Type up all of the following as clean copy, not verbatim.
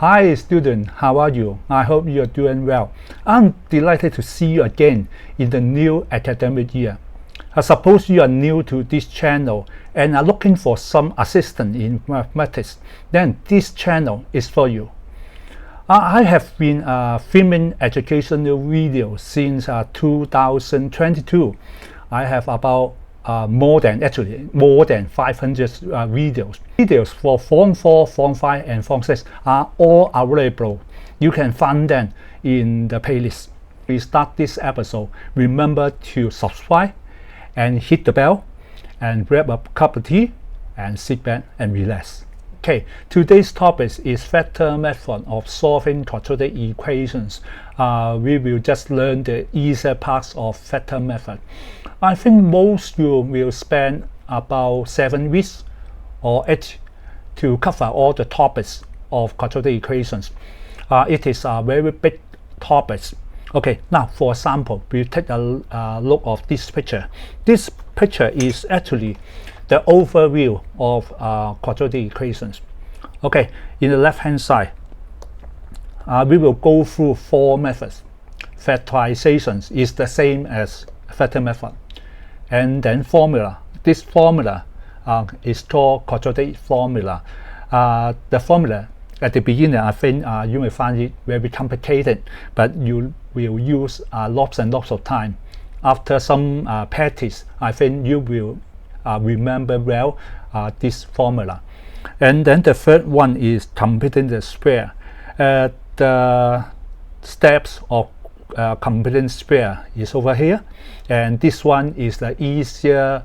Hi student, how are you? I hope you are doing well. I'm delighted to see you again in the new academic year. I suppose you are new to this channel and are looking for some assistance in mathematics. Then this channel is for you. I have been filming educational videos since 2022. I have about more than 500 videos for Form 4, Form 5 and Form 6 are all available. You can find them in the playlist. We start this episode. Remember to subscribe and hit the bell and grab a cup of tea and sit back and relax. Okay, today's topic is factor method of solving quadratic equations. We will just learn the easier parts of factor method. I think most you will spend about 7 weeks or 8 to cover all the topics of quadratic equations. It is a very big topic. Okay, now for example, we take a look of this picture. This picture is actually the overview of quadratic equations. Okay, in the left hand side, we will go through 4 methods. Factorization is the same as factor method. And then formula. This formula is called quadratic formula. The formula at the beginning, I think you may find it very complicated, but you will use lots and lots of time. After some practice, I think you will remember well this formula. And then the third one is completing the square. The steps of completing square is over here, and this one is the easier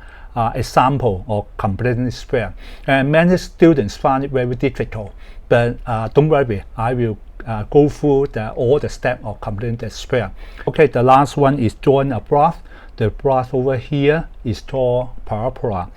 example of completing square. And many students find it very difficult, but don't worry, I will go through all the steps of completing the square. Okay, the last one is drawing a graph. The graph over here is called parabola.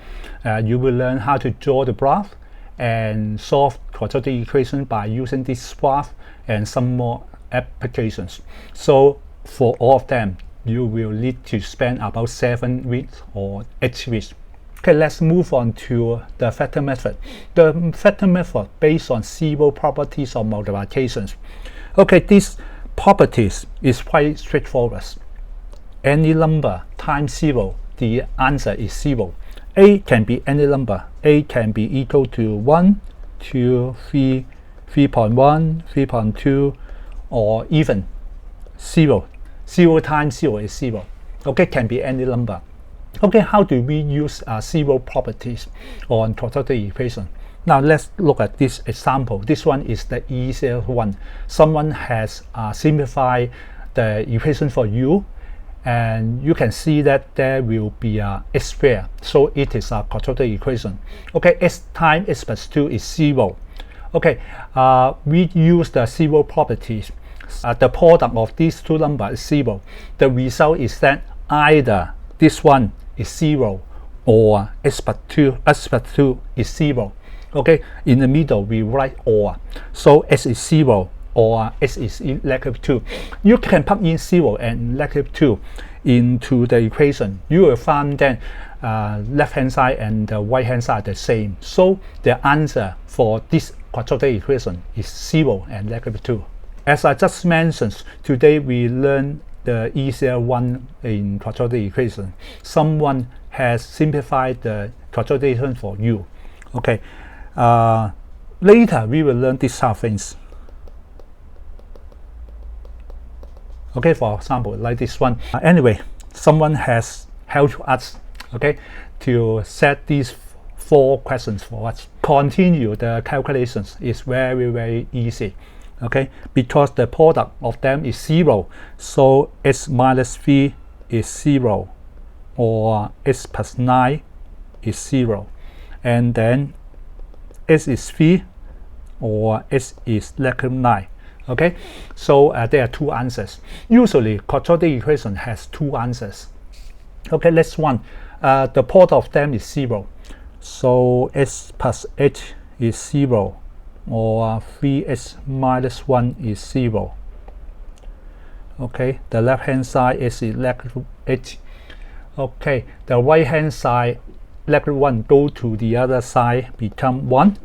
You will learn how to draw the graph and solve quadratic equation by using this graph and some more applications. So for all of them, you will need to spend about 7 weeks or 8 weeks. Okay, let's move on to the factor method. The factor method based on zero properties of multiplications. Okay, these properties is quite straightforward. Any number times 0, the answer is 0. A can be any number. A can be equal to 1, 2, 3, 3.1, 3.2, or even 0. 0 times 0 is 0. Okay, can be any number. Okay, how do we use zero properties on quadratic equation? Now let's look at this example. This one is the easier one. Someone has simplified the equation for you, and you can see that there will be a x squared, so it is a quadratic equation. Okay, x times x plus 2 is 0. Okay, we use the zero properties. The product of these two numbers is 0. The result is that either this one is 0 or x plus 2 is 0. Okay, in the middle we write or. So x is 0 or x is negative 2. You can put in 0 and negative 2 into the equation. You will find that left hand side and the right hand side are the same. So the answer for this quadratic equation is 0 and negative 2. As I just mentioned, today we learn the easier one in quadratic equation. Someone has simplified the quadratic equation for you. Okay, later we will learn these sort of things. Okay, for example, like this one. Anyway, someone has helped us, okay, to set these 4 questions for us. Continue the calculations is very easy. Okay, because the product of them is 0, so x minus 3 is 0, or x plus 9 is 0, and then x is 3 or x is negative 9. Okay, so there are 2 answers. Usually quadratic equation has 2 answers. Okay, let's one. The product of them is 0, so x plus 8 is 0, or 3x minus 1 is 0. Okay, the left hand side is negative 8. Okay, the right hand side negative 1 go to the other side become 1.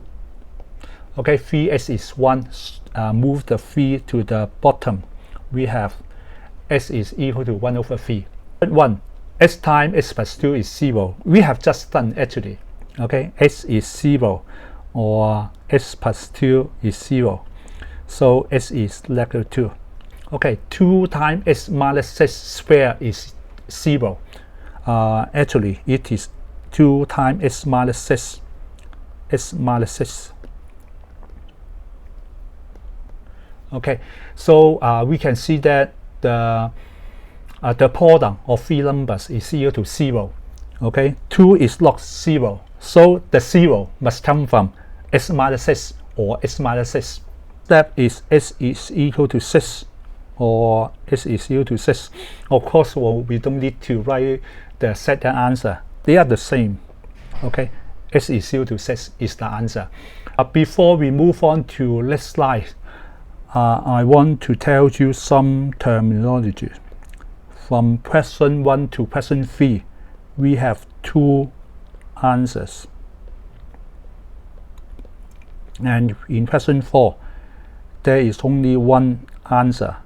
Okay, 3s is 1. Move the 3 to the bottom. We have s is equal to 1 over 3. Third one, s times s plus 2 is 0. We have just done actually. Okay, s is 0 or s plus 2 is 0. So s is negative 2. Okay, 2 times s minus 6 square is 0. Actually, it is 2 times s minus 6. S minus 6. Okay, so we can see that the product of 3 numbers is equal to 0. Okay, 2 is not 0, so the 0 must come from s minus 6 or s minus 6. Step is s is equal to 6 or s is equal to 6. Of course, we don't need to write the second answer. They are the same. Okay, s is equal to 6 is the answer. Before we move on to next slide, I want to tell you some terminology. From question 1 to question 3, we have 2 answers. And in question 4, there is only 1 answer.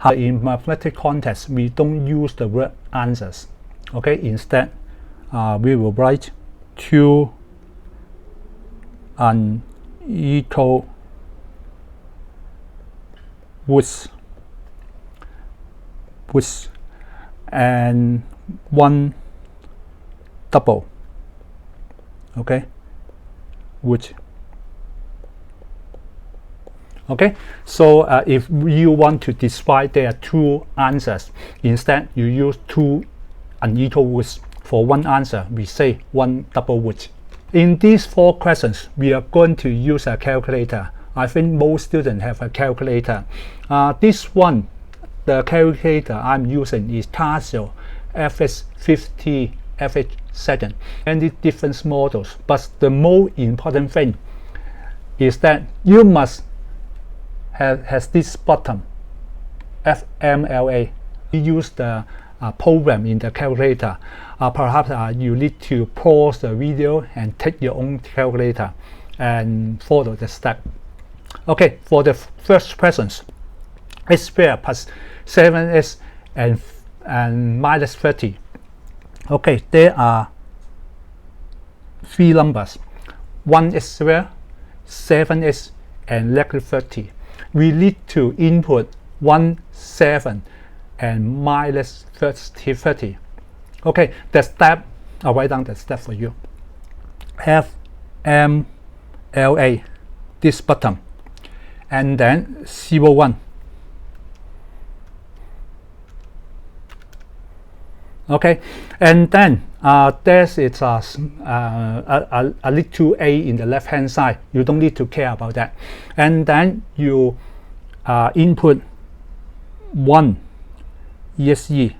In mathematical context, we don't use the word answers. Okay, instead, we will write 2 unequal woods and 1 double. Okay, wood. Okay, so if you want to describe there are 2 answers, instead you use 2 unequal woods. For 1 answer, we say 1 double wood. In these 4 questions, we are going to use a calculator. I think most students have a calculator. This one, the calculator I'm using is Casio FX50, FX7, and the different models. But the most important thing is that you must has this button, FMLA. You use the program in the calculator. Perhaps you need to pause the video and take your own calculator and follow the step. Okay, for the first questions, s squared plus 7s and minus 30. Okay, there are 3 numbers, 1s squared, 7s, and negative 30. We need to input 1, 7, and minus 30. Okay, the step, I'll write down the step for you. FMLA, this button, and then 0, 1. Okay, and then there's a little a in the left hand side. You don't need to care about that. And then you input 1 ESE,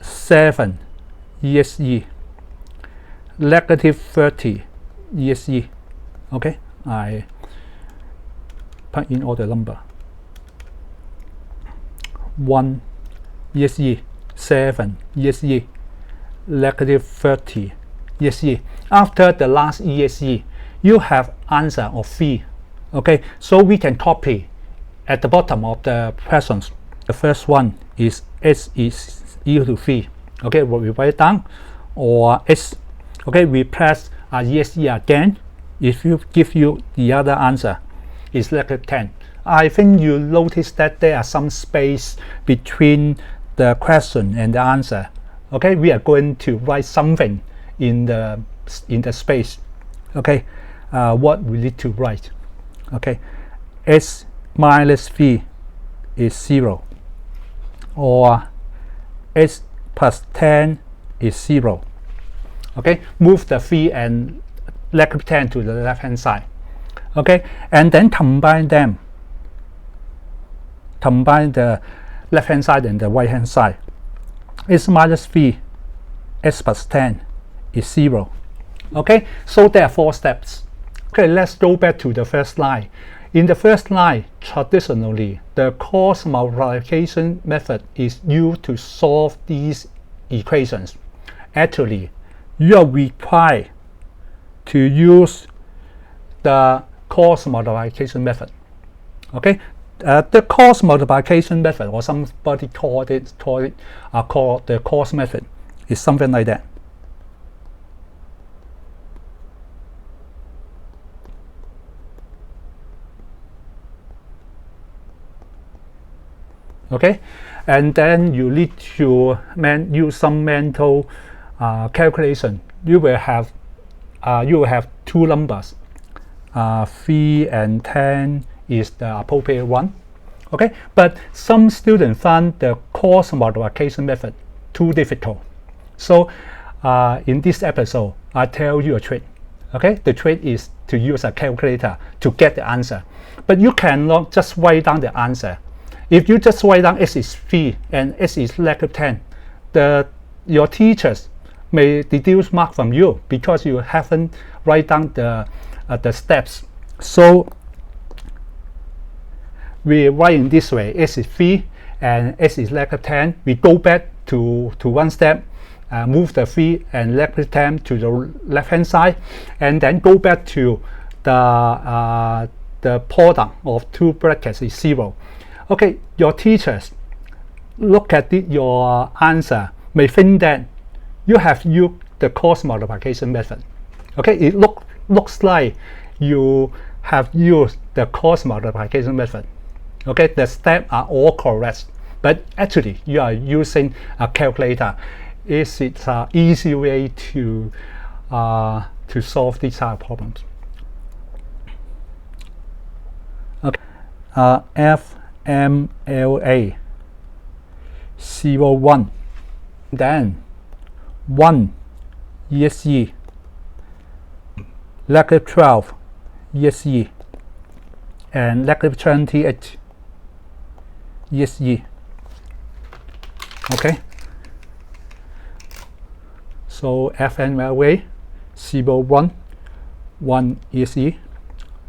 7 ESE, negative 30 ESE. Okay, I put in all the number. 1 ESE, 7 ESE, negative 30 ESE. After the last ESE, you have answer of 3. Okay, so we can copy at the bottom of the questions. The first one is s is equal to 3. Okay, what we write down, or s. Okay, we press ESE again. If you give you the other answer, is negative 10. I think you notice that there are some space between the question and the answer. Okay, we are going to write something in the space. Okay, what we need to write. Okay, s minus 3 is 0, or s plus 10 is 0. Okay, move the 3 and negative 10 to the left hand side. Okay, and then combine them. Combine the left hand side and the right hand side. S minus 3, s plus 10 is 0. Okay, so there are 4 steps. Okay, let's go back to the first line. In the first line, traditionally, the cross multiplication method is used to solve these equations. Actually, you are required to use the cross multiplication method. Okay, the cross multiplication method, or somebody called the cross method, is something like that. Okay, and then you need to use some mental calculation. You will have two numbers. 3 and 10 is the appropriate one. Okay, but some students find the cross multiplication method too difficult. So in this episode, I tell you a trick. Okay, the trick is to use a calculator to get the answer. But you cannot just write down the answer. If you just write down x is 3 and x is negative 10, your teachers may deduce mark from you because you haven't write down the steps. So we write in this way: x is 3 and x is negative 10. We go back to one step, move the 3 and negative 10 to the left hand side, and then go back to the product of two brackets is 0. Okay, your teachers look at your answer may think that you have used the cross multiplication method. Okay, it looks like you have used the cross multiplication method. Okay, the steps are all correct, but actually you are using a calculator. It's an easy way to solve these type of problems. Okay, FMLA 01, then 1 ESE, negative 12 ESE, and negative 28 ESE. Okay, so FMLA 01, 1 ESE,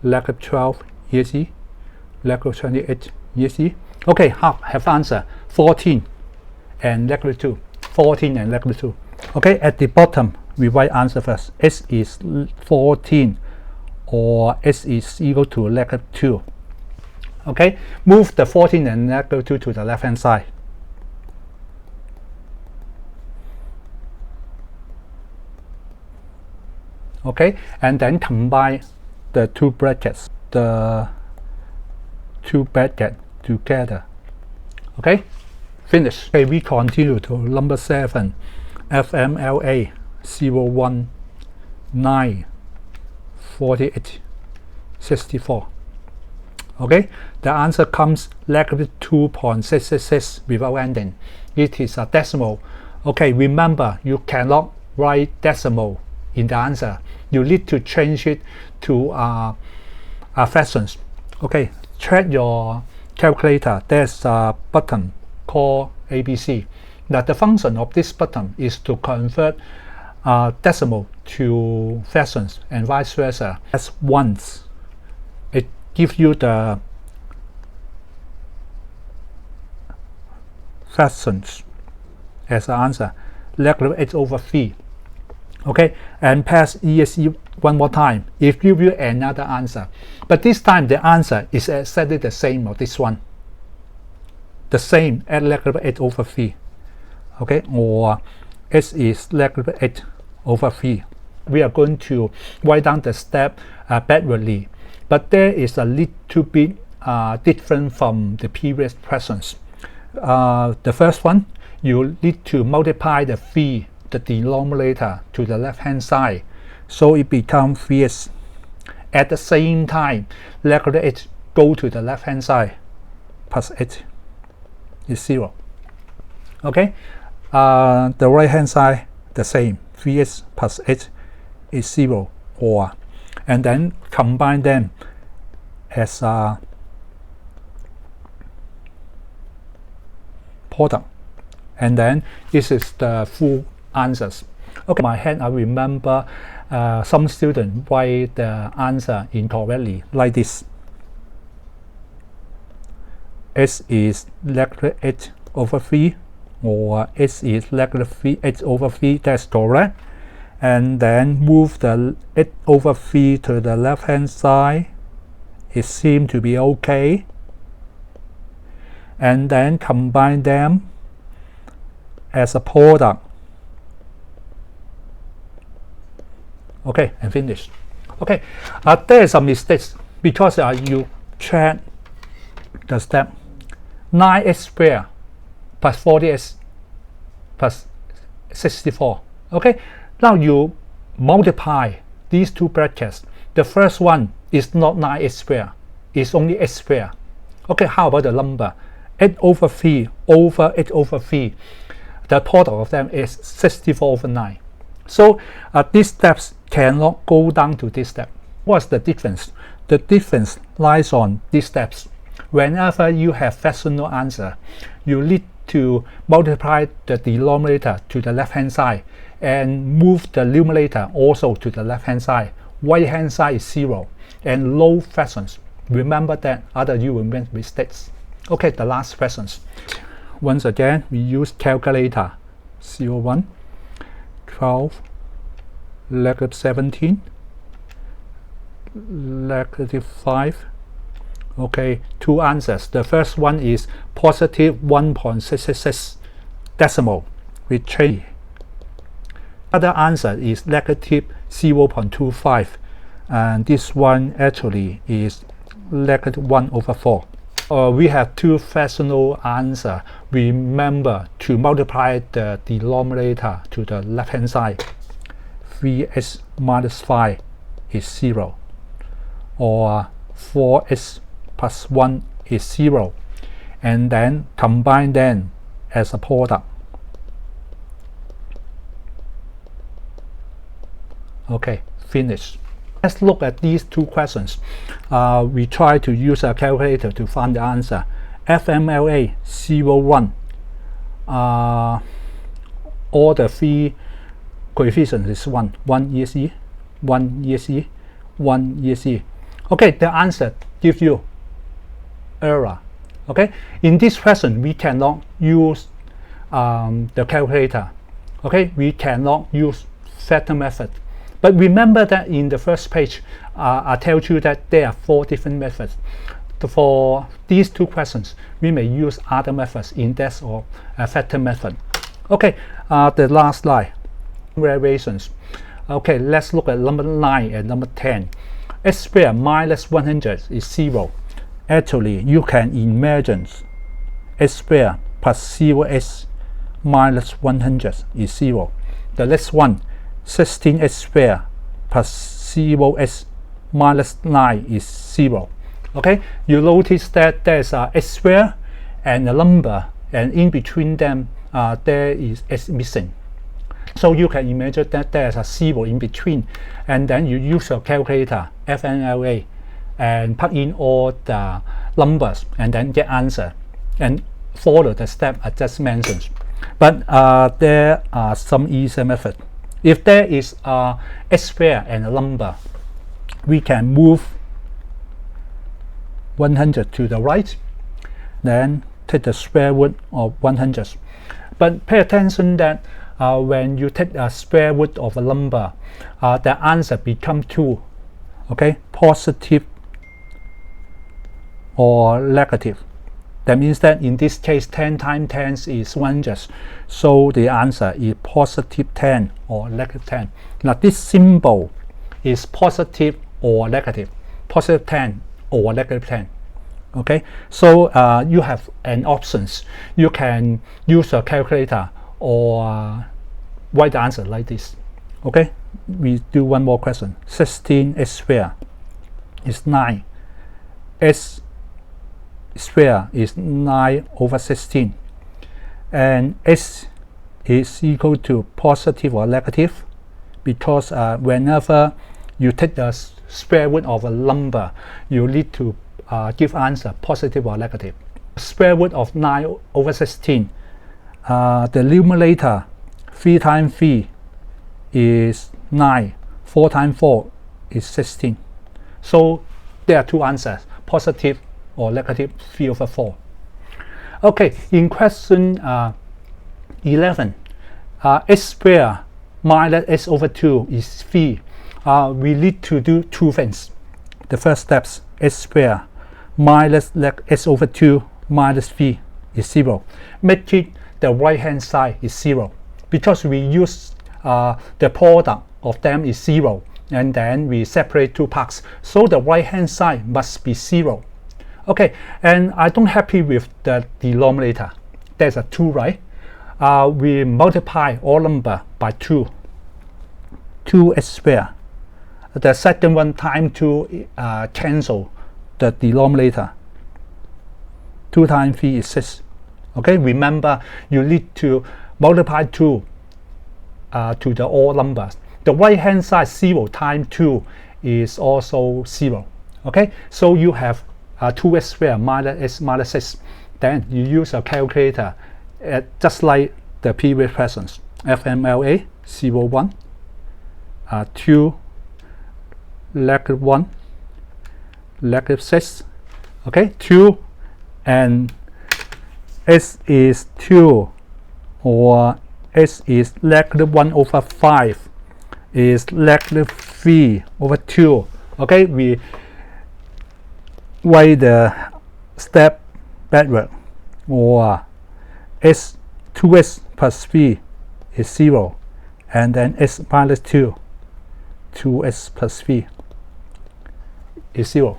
negative 12 ESE, negative 28 ESE. Okay, have answer 14 and negative 2. 14 and negative 2. Okay, at the bottom we write answer first. S is 14 or S is equal to negative 2. Okay, move the 14 and negative 2 to the left hand side. Okay, and then combine the two brackets, the two brackets together. Okay, finish. Okay, we continue to number 7, FMLA 01, 9, 48, 64. Okay, the answer comes negative 2.666 without ending. It is a decimal. Okay, remember you cannot write decimal in the answer. You need to change it to fractions. Okay, check your calculator. There's a button called ABC. Now the function of this button is to convert decimal to fractions and vice versa. As once, it gives you the fractions as an answer, negative 8 over 3. Okay, and press ESC one more time. It gives you another answer, but this time the answer is exactly the same of this one, the same at negative 8 over 3. Okay, or S is negative 8 over 3. We are going to write down the step backwardly, but there is a little bit different from the previous questions. The first one, you need to multiply the 3, the denominator, to the left hand side, so it becomes 3s. At the same time, negative 8 go to the left hand side, plus 8 is 0. Okay, the right hand side the same, 3s plus 8 is 0, or, and then combine them as a product, and then this is the full answers. Okay, in my head I remember some students write the answer incorrectly like this. S is negative 8 over 3, or S is negative 8 over 3, that's correct. and then move the 8 over 3 to the left hand side. It seems to be okay. And then combine them as a product. Okay, and finish. Okay, there is some mistakes because you check the step 9x squared plus 40x plus 64. Okay, now you multiply these two brackets. The first one is not 9x squared, it's only x squared. Okay, how about the number? 8 over 3 over 8 over 3. The product of them is 64 over 9. So these steps cannot go down to this step. What's the difference? The difference lies on these steps. Whenever you have fractional answer, you need to multiply the denominator to the left hand side and move the numerator also to the left hand side. Right hand side is 0 and low fractions. Remember that, otherwise you will make mistakes. Okay, the last fractions. Once again, we use calculator. 0, 12, negative 17, negative 5. Okay, two answers. The first one is positive 1.666 decimal. We change. Other answer is negative 0.25, and this one actually is negative 1 over 4. We have two fractional answer. Remember to multiply the denominator to the left hand side. 3x minus 5 is 0, or 4x plus 1 is 0, and then combine them as a product. Okay, finish. Let's look at these two questions. We try to use a calculator to find the answer. FMLA 01. All the three coefficients is 1. 1 ESE, 1 ESE, 1 ESE. Okay, the answer gives you error. Okay, in this question we cannot use the calculator. Okay, we cannot use factor method. But remember that in the first page, I tell you that there are 4 different methods. For these two questions, we may use other methods instead of a factor method. Okay, the last slide, variations. Okay, let's look at number 9 and number 10. X squared minus 100 is 0. Actually, you can imagine x squared plus 0x minus 100 is 0. The next one, 16x squared plus 0x minus 9 is 0. Okay, you notice that there's a x squared and a number, and in between them there is x missing. So you can imagine that there's a 0 in between, and then you use your calculator FMLA and put in all the numbers and then get answer and follow the step I just mentioned. But there are some easier method. If there is a x squared and a number, we can move 100 to the right, then take the square root of 100. But pay attention that when you take a square root of a number, the answer becomes 2. Okay, positive or negative. That means that in this case 10 times 10 is 100, so the answer is positive 10 or negative 10. Now this symbol is positive or negative, positive 10 or negative 10. Okay, so you have an options. You can use a calculator or write the answer like this. Okay, we do one more question. 16x squared is 9. X squared is 9 over 16, and x is equal to positive or negative, because whenever you take the square root of a number, you need to give answer positive or negative. Square root of 9 over 16, the numerator 3 times 3 is 9, 4 times 4 is 16. So there are two answers, positive or negative 3 over 4. Okay, in question 11, x squared minus s over 2 is 3. We need to do two things. The first steps, s squared minus s over 2 minus 3 is 0. Make it the right hand side is 0, because we use the product of them is 0, and then we separate two parts, so the right hand side must be 0. Okay, and I don't happy with the denominator. There's a 2, right? We multiply all number by 2, 2s squared. The second one time 2 cancel the denominator. 2 times 3 is 6. Okay, remember you need to multiply 2 to the all numbers. The right hand side 0 times 2 is also 0. Okay, so you have 2s squared minus s minus 6. Then you use a calculator just like the previous questions. FMLA 01, 2, negative 1, negative 6. Okay, 2 and s is 2, or s is negative 1 over 5 is negative 3 over 2. Okay, we write the step backward, or 2s plus 3 is 0, and then s minus 2, 2s plus 3 is 0.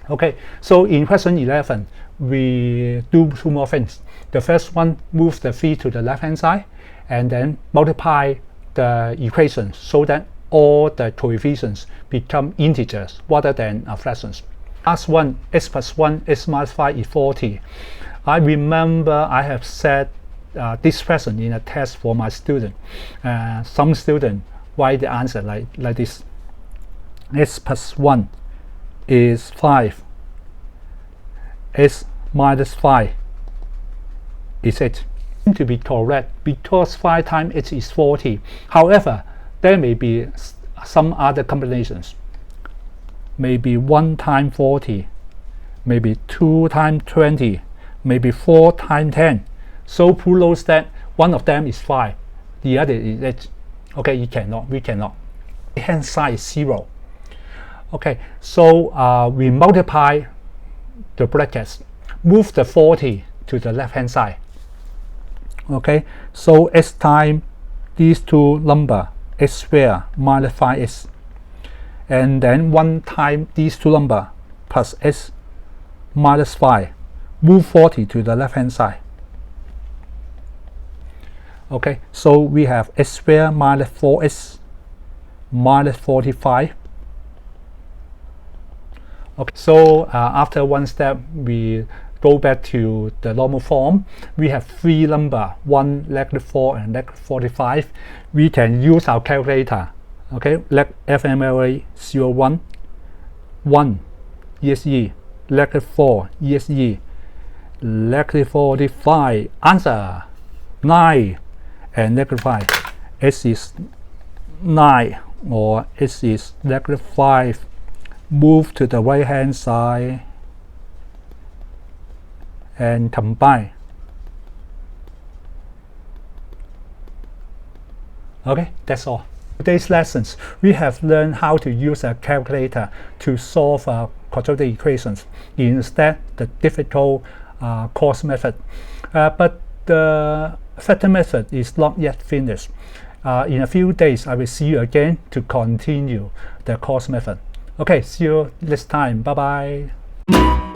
Okay, so in question 11, we do two more things. The first one, move the 3 to the left hand side, and then multiply the equations so that all the coefficients become integers rather than fractions. Last one, s plus 1, s minus 5 is 40. I remember I have said this question in a test for my student. Some students write the answer like this. S plus 1 is 5. S minus 5 is 8. To be correct, because 5 times 8 is 40. However, there may be some other combinations. Maybe 1 times 40, maybe 2 times 20, maybe 4 times 10. So who knows that one of them is 5, the other is 8? Okay, we cannot. The hand side is 0. Okay, so we multiply the brackets, move the 40 to the left hand side. Okay, so s times these two numbers, s squared minus 5s, and then 1 times these two numbers plus s minus 5. Move 40 to the left hand side. Okay, so we have s squared minus 4s minus 45. Okay, so after one step, we go back to the normal form. We have three numbers, 1, negative 4, and negative 45. We can use our calculator. Okay, let FMLA 01, 1 ESE, negative 4 ESE, negative 45, answer 9, and negative 5. S is 9, or S is negative 5. Move to the right hand side and combine. Okay, that's all. Today's lessons, we have learned how to use a calculator to solve quadratic equations instead the difficult cost method. But the factor method is not yet finished. In a few days, I will see you again to continue the cost method. Okay, see you next time. Bye bye.